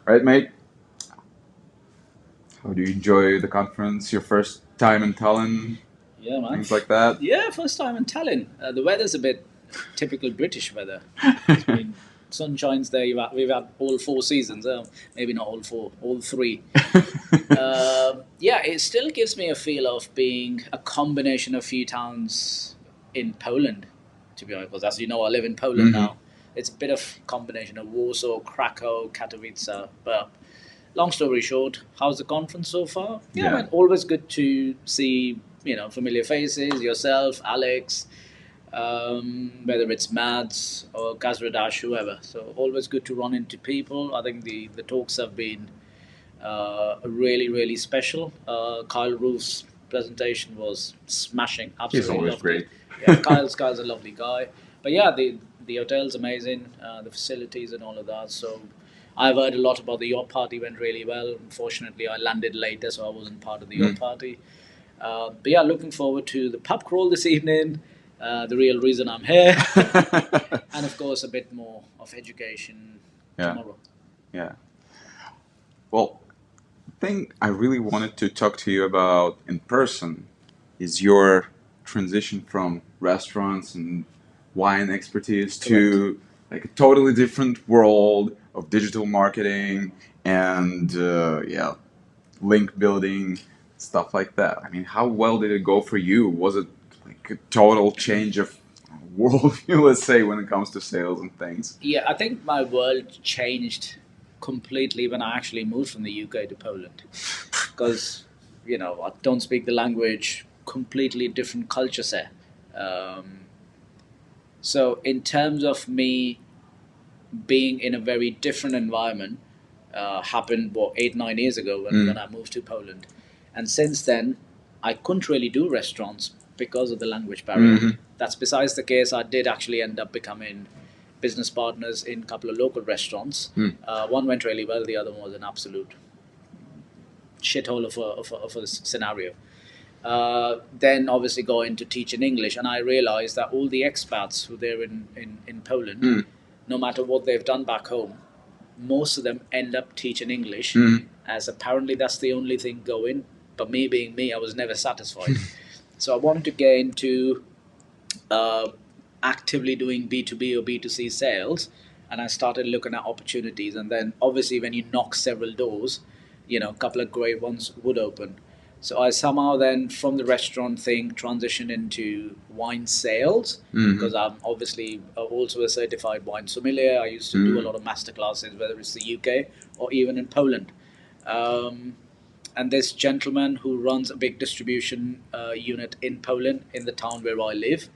Right, mate? How do you enjoy the conference? Your first time in Tallinn? Yeah, man. Things like that? Yeah, first time in Tallinn. The weather's a bit typical British weather. It's been sun shines there. We've had all 4 seasons. Maybe not all four, all three. Yeah, it still gives me a feel of being a combination of few towns in Poland, to be honest. Because as you know, I live in Poland now. It's a bit of combination of Warsaw, Krakow, Katowice. But long story short, how's the conference so far? Yeah, Yeah. man, always good to see familiar faces, yourself, Alex, whether it's Mads or Kazradash, whoever. So always good to run into people. I think the talks have been really, really special. Kyle Roof's presentation was smashing. He's Absolutely always loved it. great. Yeah, Kyle's a lovely guy. But yeah, the hotel's amazing, the facilities and all of that. So I've heard a lot about the yacht party went really well. Unfortunately, I landed later, so I wasn't part of the yacht party. But yeah, looking forward to the pub crawl this evening. The real reason I'm here, and of course a bit more of education Yeah. tomorrow. Yeah. Well, the thing I really wanted to talk to you about in person is your transition from restaurants and wine expertise to like a totally different world of digital marketing and yeah, link building, stuff like that. I mean, how well did it go for you? Was it like a total change of worldview, let's say, when it comes to sales and things? Yeah, I think my world changed completely when I actually moved from the UK to Poland because I don't speak the language, completely different culture set. Um, so in terms of me being in a very different environment, happened 8-9 years ago when I moved to Poland, and since then I couldn't really do restaurants because of the language barrier. That's besides the case. I did actually end up becoming business partners in a couple of local restaurants. One went really well, the other one was an absolute shithole of a scenario. Then obviously go into teaching English, and I realized that all the expats who are there in Poland, no matter what they've done back home, most of them end up teaching English, as apparently that's the only thing going. But me being me, I was never satisfied. So I wanted to get into uh, actively doing B2B or B2C sales, and I started looking at opportunities. And then obviously when you knock several doors, a couple of great ones would open. So I somehow then from the restaurant thing transitioned into wine sales because I'm obviously also a certified wine sommelier. I used to do a lot of master classes, whether it's the UK or even in Poland. Um, and this gentleman who runs a big distribution unit in Poland in the town where I live,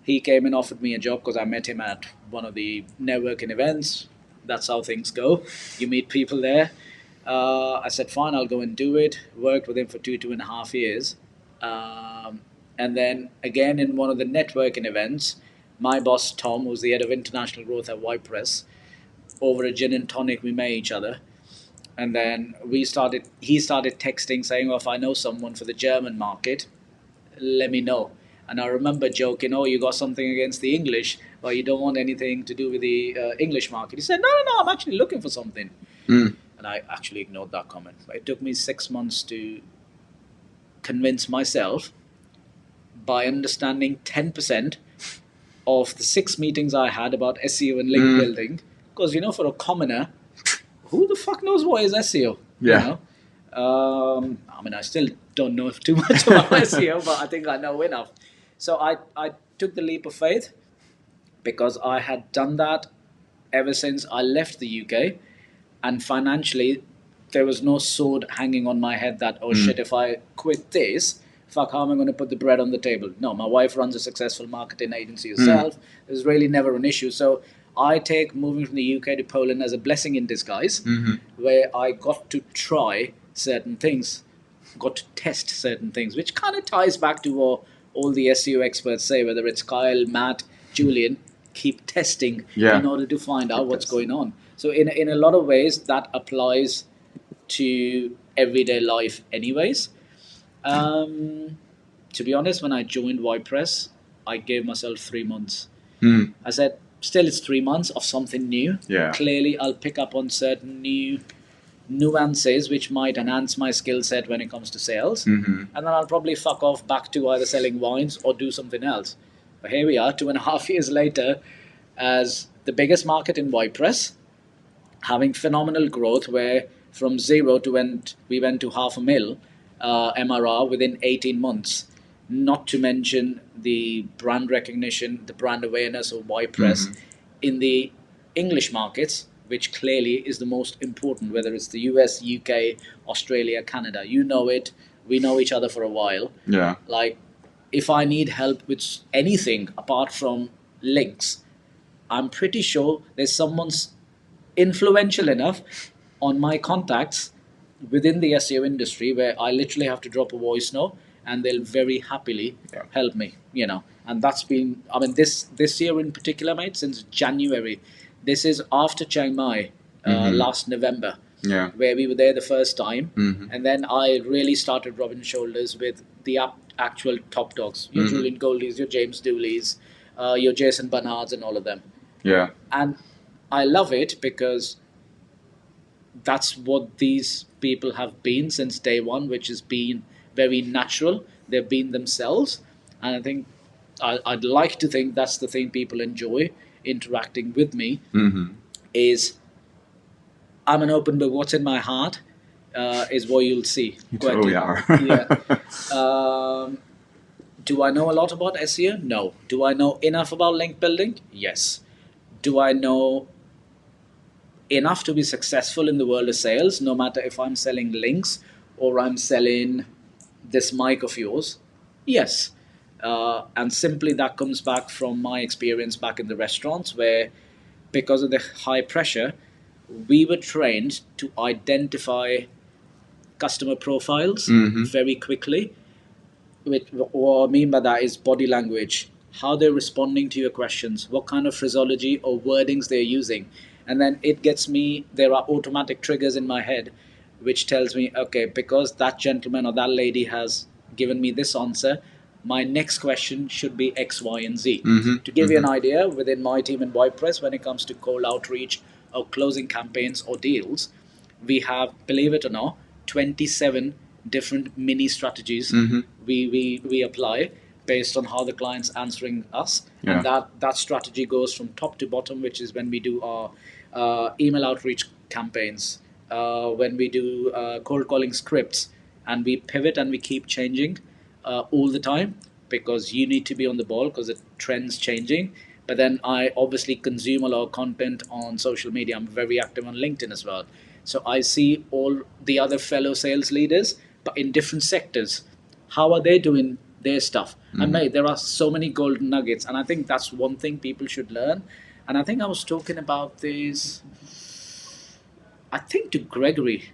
he came and offered me a job because I met him at one of the networking events. That's how things go. You meet people there. I said, fine, I'll go and do it. Worked with him for 2.5 years. Um, and then again in one of the networking events, my boss, Tom, who's the head of international growth at Press, over a gin and tonic, we met each other. And then he started texting saying, well, if I know someone for the German market, let me know. And I remember joking, oh, you got something against the English, or you don't want anything to do with the English market. He said, no, no, no, I'm actually looking for something. And I actually ignored that comment. It took me 6 months to convince myself by understanding 10% of the 6 meetings I had about SEO and link building. Because, for a commoner, who the fuck knows what is SEO? Yeah. I mean, I still don't know too much about SEO, but I think I know enough. So I took the leap of faith because I had done that ever since I left the UK. And financially, there was no sword hanging on my head that, oh shit, if I quit this, fuck, how am I going to put the bread on the table? No, my wife runs a successful marketing agency herself. There's really never an issue. So I take moving from the UK to Poland as a blessing in disguise, where I got to try certain things, got to test certain things, which kind of ties back to what all the SEO experts say, whether it's Kyle, Matt, Julian, keep testing in order to find out what's going on. So in a lot of ways, that applies to everyday life anyways. To be honest, when I joined Press, I gave myself 3 months. I said, still it's 3 months of something new. Yeah. Clearly, I'll pick up on certain new nuances which might enhance my skill set when it comes to sales. And then I'll probably fuck off back to either selling wines or do something else. But here we are, 2.5 years later, as the biggest market in WordPress, having phenomenal growth where from zero to we went to 500,000 MRR within 18 months. Not to mention the brand recognition, the brand awareness of WordPress in the English markets, which clearly is the most important, whether it's the US, UK, Australia, Canada. You know it. We know each other for a while. Yeah. Like, if I need help with anything apart from links, I'm pretty sure there's someone's influential enough on my contacts within the SEO industry where I literally have to drop a voice note and they'll very happily help me, And that's been, I mean, this year in particular, mate, since January. This is after Chiang Mai, last November, where we were there the first time. And then I really started rubbing shoulders with the actual top dogs, your Julian Goldies, your James Dooleys, your Jason Bernards, and all of them. Yeah. And I love it because that's what these people have been since day one, which has been very natural. They've been themselves. And I think I'd like to think that's the thing people enjoy interacting with me is I'm an open book. What's in my heart is what you'll see. You totally are. Do I know a lot about SEO? No. Do I know enough about link building? Yes. Do I know enough to be successful in the world of sales, no matter if I'm selling links or I'm selling this mic of yours? Yes. And simply that comes back from my experience back in the restaurants where, because of the high pressure, we were trained to identify customer profiles very quickly. What I mean by that is body language, how they're responding to your questions, what kind of phraseology or wordings they're using. And then it gets me, there are automatic triggers in my head which tells me, okay, because that gentleman or that lady has given me this answer, my next question should be X, Y, and Z. To give you an idea, within my team in WordPress, when it comes to cold outreach or closing campaigns or deals, we have, believe it or not, 27 different mini strategies we apply based on how the client's answering us. And that strategy goes from top to bottom, which is when we do our email outreach campaigns, when we do cold calling scripts, and we pivot and we keep changing all the time because you need to be on the ball because the trend's changing. But then I obviously consume a lot of content on social media. I'm very active on LinkedIn as well. So I see all the other fellow sales leaders, but in different sectors. How are they doing their stuff? And mate, there are so many golden nuggets. And I think that's one thing people should learn. And I think I was talking about this, I think to Gregory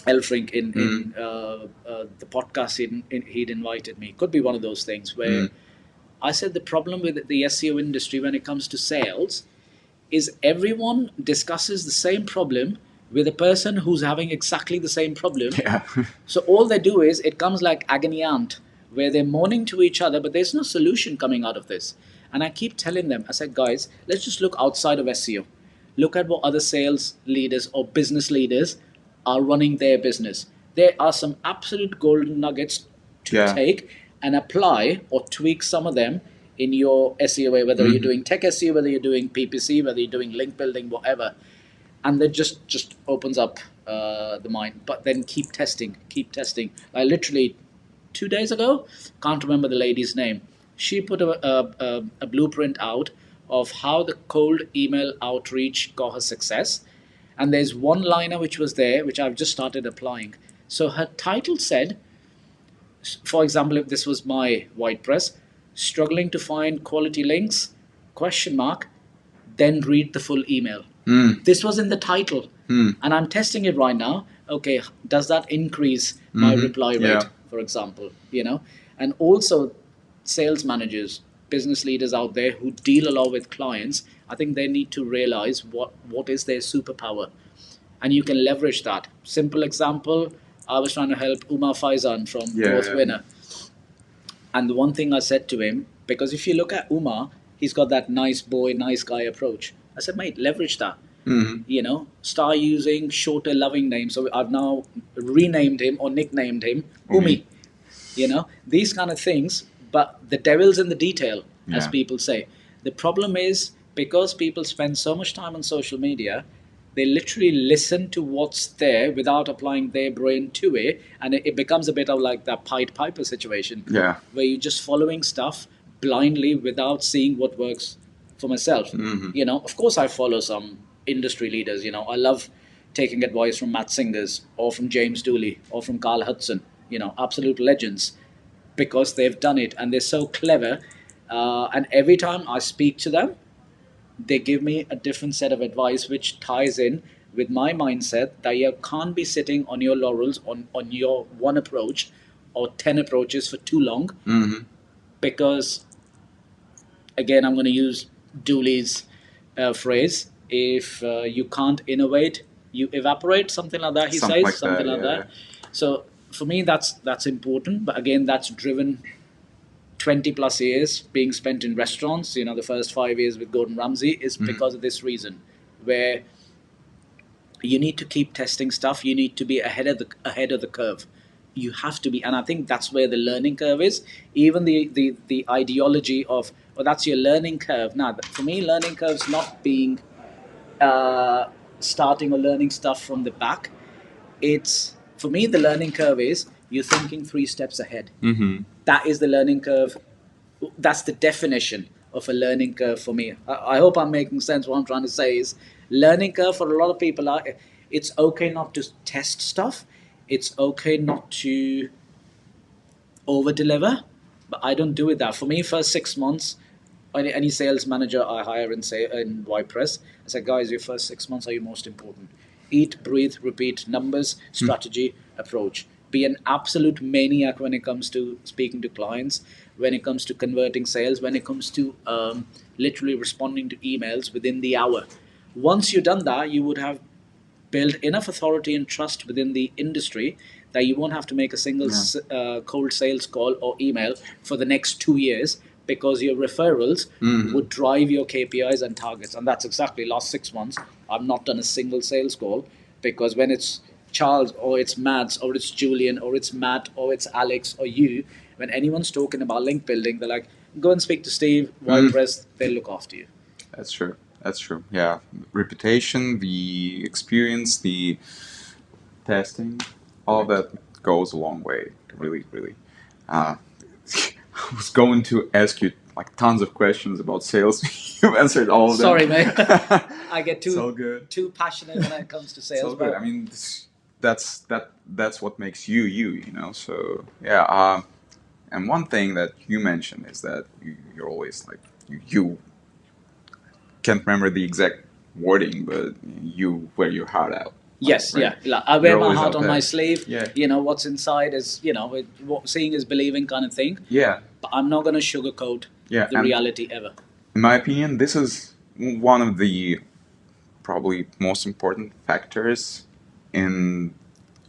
Elfrink in the podcast he'd invited me. Could be one of those things where I said the problem with the SEO industry when it comes to sales is everyone discusses the same problem with a person who's having exactly the same problem. So all they do is, it comes like agony aunt, where they're moaning to each other, but there's no solution coming out of this. And I keep telling them, I said, guys, let's just look outside of SEO. Look at what other sales leaders or business leaders are running their business. There are some absolute golden nuggets to take and apply or tweak some of them in your SEO, whether you're doing tech SEO, whether you're doing PPC, whether you're doing link building, whatever. And that just opens up the mind. But then keep testing. Like literally 2 days ago, can't remember the lady's name, she put a blueprint out of how the cold email outreach got her success. And there's one liner which was there, which I've just started applying. So her title said, for example, if this was my WordPress, struggling to find quality links, question mark, then read the full email. This was in the title. And I'm testing it right now. Okay, does that increase my reply rate, for example? And also sales managers, business leaders out there who deal a lot with clients, I think they need to realize what is their superpower. And you can leverage that. Simple example, I was trying to help Umar Faizan from North Winner. And the one thing I said to him, because if you look at Umar, he's got that nice boy, nice guy approach. I said, mate, leverage that. Start using shorter loving names. So I've now renamed him or nicknamed him Umi. These kind of things. But the devil's in the detail, as Yeah. people say. The problem is, because people spend so much time on social media, they literally listen to what's there without applying their brain to it, and it becomes a bit of like that Pied Piper situation, Yeah. where you're just following stuff blindly without seeing what works for myself. Of course, I follow some industry leaders. I love taking advice from Matt Singers or from James Dooley or from Carl Hudson. Absolute legends, because they've done it and they're so clever. And every time I speak to them, they give me a different set of advice, which ties in with my mindset that you can't be sitting on your laurels on your one approach or 10 approaches for too long, because, again, I'm going to use Dooley's phrase: if you can't innovate, you evaporate, something like that, he Something says, like something that. like Yeah. that. So for me, that's important. But again, that's driven 20 plus years being spent in restaurants. The first 5 years with Gordon Ramsay is because of this reason, where you need to keep testing stuff. You need to be ahead of the curve. You have to be, and I think that's where the learning curve is. Even the ideology of, well, that's your learning curve. Now, for me, learning curve's not being uh, starting or learning stuff from the back. It's, for me, the learning curve is you're thinking 3 steps ahead. That is the learning curve. That's the definition of a learning curve for me. I hope I'm making sense. What I'm trying to say is, learning curve for a lot of people are, it's okay not to test stuff. It's okay not to over deliver, but I don't do it that. For me, first 6 months, any sales manager I hire in WordPress, I say, guys, your first 6 months are your most important. Eat, breathe, repeat, numbers, strategy, approach. Be an absolute maniac when it comes to speaking to clients, when it comes to converting sales, when it comes to literally responding to emails within the hour. Once you've done that, you would have build enough authority and trust within the industry that you won't have to make a single cold sales call or email for the next 2 years, because your referrals would drive your KPIs and targets. And that's exactly last 6 months. I've not done a single sales call, because when it's Charles or it's Mads or it's Julian or it's Matt or it's Alex or you, when anyone's talking about link building, they're like, go and speak to Steve, WordPress, they'll look after you. That's true. That's true. Yeah. Reputation, the experience, the testing, all that goes a long way. Really, really. Uh, I was going to ask you like tons of questions about sales. You've answered all of them. Sorry, mate. I get It's all good. too passionate when it comes to It's sales. all good. But I mean, that's what makes you you. So yeah. And one thing that you mentioned is that you're always like you can't remember the exact wording, but you wear your heart out. yes, right? yeah. Like, I wear You're my always heart out on there. my sleeve. Yeah. What's inside is, what seeing is believing kind of thing. Yeah. But I'm not going to sugarcoat Yeah. the And reality ever. in my opinion, this is one of the probably most important factors in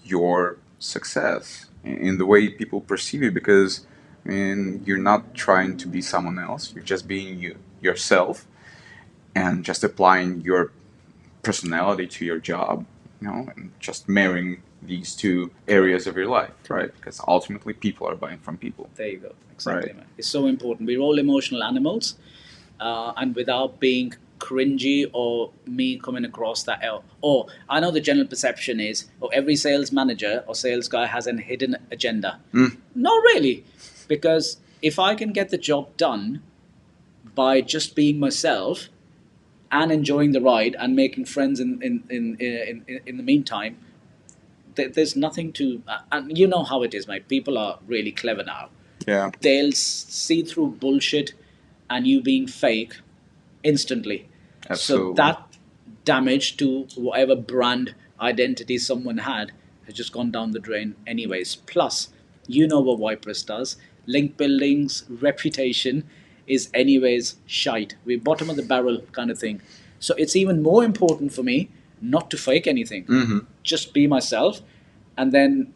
your success, in the way people perceive you, because I mean, you're not trying to be someone else. You're just being yourself, and just applying your personality to your job, and just marrying these two areas of your life, right? Because ultimately, people are buying from people. There you go. Exactly, Right. man. It's so important. We're all emotional animals, and without being cringy or me coming across that, or I know the general perception is, oh, every sales manager or sales guy has a hidden agenda. Not really, because if I can get the job done by just being myself and enjoying the ride and making friends in the meantime, there's nothing to. And you know how it is, mate. People are really clever now. Yeah. They'll see through bullshit and you being fake instantly. So Absolutely. that damage to whatever brand identity someone had has just gone down the drain anyways. Plus, you know what WordPress does. Link building's reputation is anyways shite. We're bottom of the barrel kind of thing. So it's even more important for me not to fake anything. Just be myself. And then,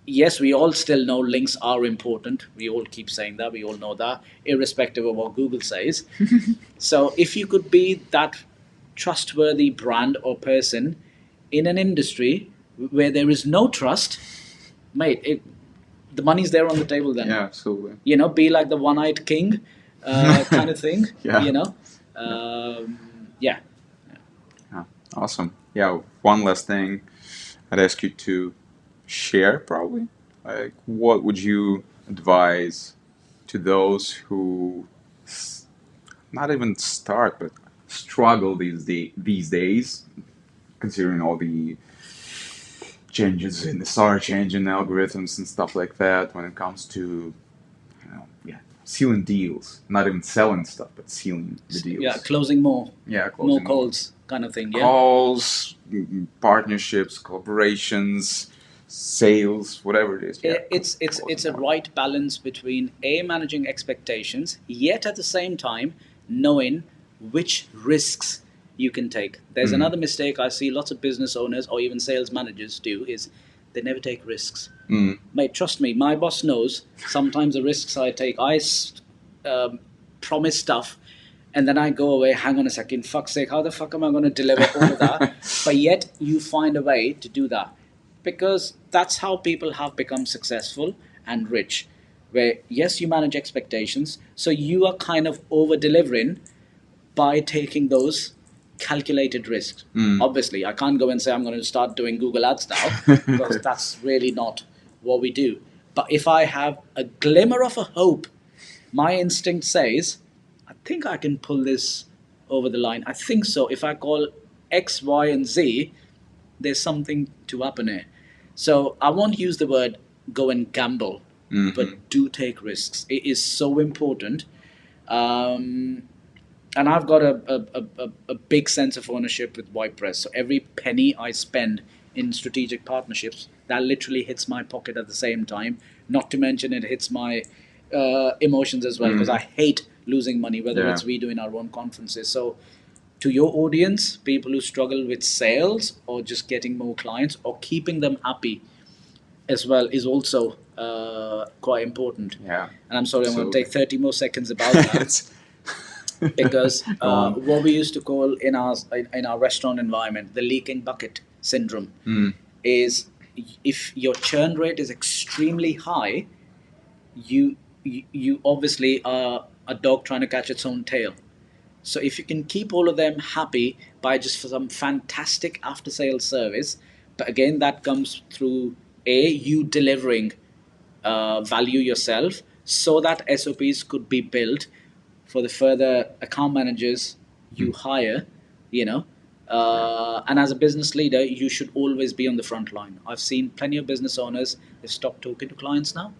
yes, we all still know links are important. We all keep saying that. We all know that, irrespective of what Google says. So if you could be that trustworthy brand or person in an industry where there is no trust, mate, the money's there on the table then. Yeah, absolutely. Be like the one-eyed king kind of thing. Yeah. Yeah. Yeah, awesome. Yeah, one last thing I'd ask you to share, probably. Like, what would you advise to those who not even start, but struggle these days, considering all the changes in the search engine algorithms and stuff like that when it comes to, yeah, sealing deals, not even selling stuff, but sealing the deals. Yeah, closing more. Yeah, closing more calls, kind of thing. Yeah. Calls, partnerships, collaborations, sales, whatever it is. Yeah, It's a right balance between managing expectations, yet at the same time knowing which risks you can take. There's another mistake I see lots of business owners or even sales managers do is they never take risks. Mate, trust me, my boss knows sometimes the risks I take. I promise stuff and then I go away, hang on a second, fuck's sake, how the fuck am I going to deliver all of that? But yet you find a way to do that. Because that's how people have become successful and rich. Where, yes, you manage expectations, so you are kind of over-delivering by taking those calculated risks. Obviously, I can't go and say I'm going to start doing Google Ads now, because that's really not what we do. But if I have a glimmer of a hope, my instinct says, I think I can pull this over the line. I think so. If I call X, Y, and Z, there's something to happen here. So I won't use the word go and gamble, but do take risks. It is so important. And I've got a big sense of ownership with WhitePress. So every penny I spend in strategic partnerships, that literally hits my pocket at the same time. Not to mention it hits my emotions as well, because I hate losing money, whether it's we doing our own conferences. So to your audience, people who struggle with sales or just getting more clients or keeping them happy as well is also quite important. Yeah. And I'm sorry, I'm going to take 30 more seconds about that. Because what we used to call in our restaurant environment the leaking bucket syndrome is if your churn rate is extremely high, you obviously are a dog trying to catch its own tail. So if you can keep all of them happy by just for some fantastic after sales service, but again that comes through you delivering value yourself, so that SOPs could be built for the further account managers you hire, and as a business leader, you should always be on the front line. I've seen plenty of business owners, they stop talking to clients now.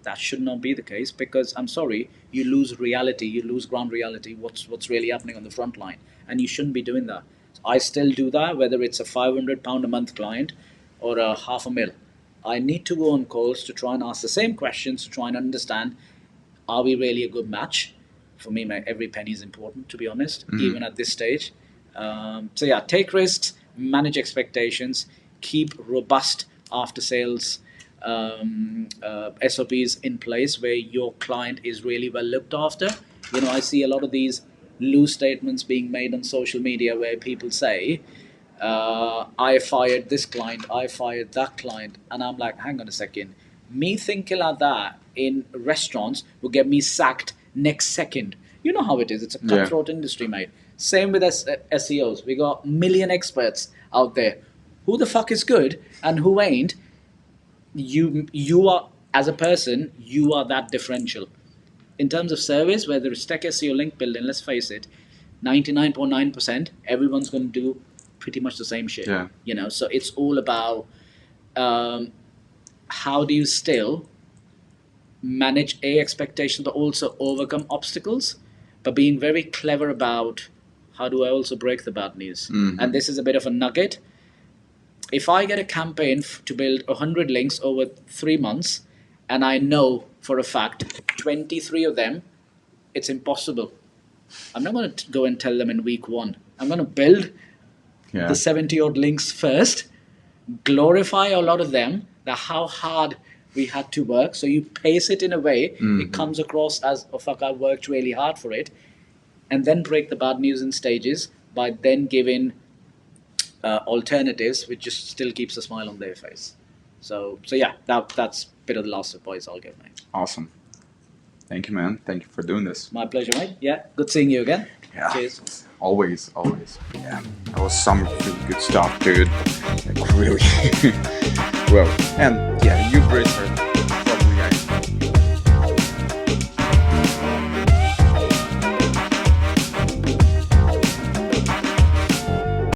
That should not be the case, because I'm sorry, you lose reality, you lose ground reality, what's really happening on the front line, and you shouldn't be doing that. I still do that, whether it's a £500 a month client or a $500,000. I need to go on calls to try and ask the same questions to try and understand, are we really a good match? For me, every penny is important, to be honest, even at this stage. So yeah, take risks, manage expectations, keep robust after sales SOPs in place where your client is really well looked after. I see a lot of these loose statements being made on social media where people say, I fired this client, I fired that client, and I'm like, hang on a second. Me thinking like that in restaurants will get me sacked next second. You know how it is. It's a cutthroat industry, mate. Same with SEOs. We got million experts out there. Who the fuck is good and who ain't? You are, as a person, you are that differential. In terms of service, whether it's tech SEO, link building, let's face it, 99.9%, everyone's going to do pretty much the same shit. Yeah. So it's all about how do you still manage expectations, but also overcome obstacles, but being very clever about how do I also break the bad news. And this is a bit of a nugget. If I get a campaign to build 100 links over 3 months, and I know for a fact 23 of them, it's impossible, I'm not going to go and tell them in week 1. I'm going to build the 70 odd links first, glorify a lot of them, how hard we had to work. So you pace it in a way, it comes across as, oh fuck, I worked really hard for it. And then break the bad news in stages, by then giving alternatives, which just still keeps a smile on their face. So yeah, that's a bit of the last advice I'll give, mate. Awesome. Thank you, man. Thank you for doing this. My pleasure, mate. Yeah, good seeing you again. Yeah. Cheers. Always, always. Yeah. That was some really good stuff, dude. Like, really. Well, and yeah, you've researched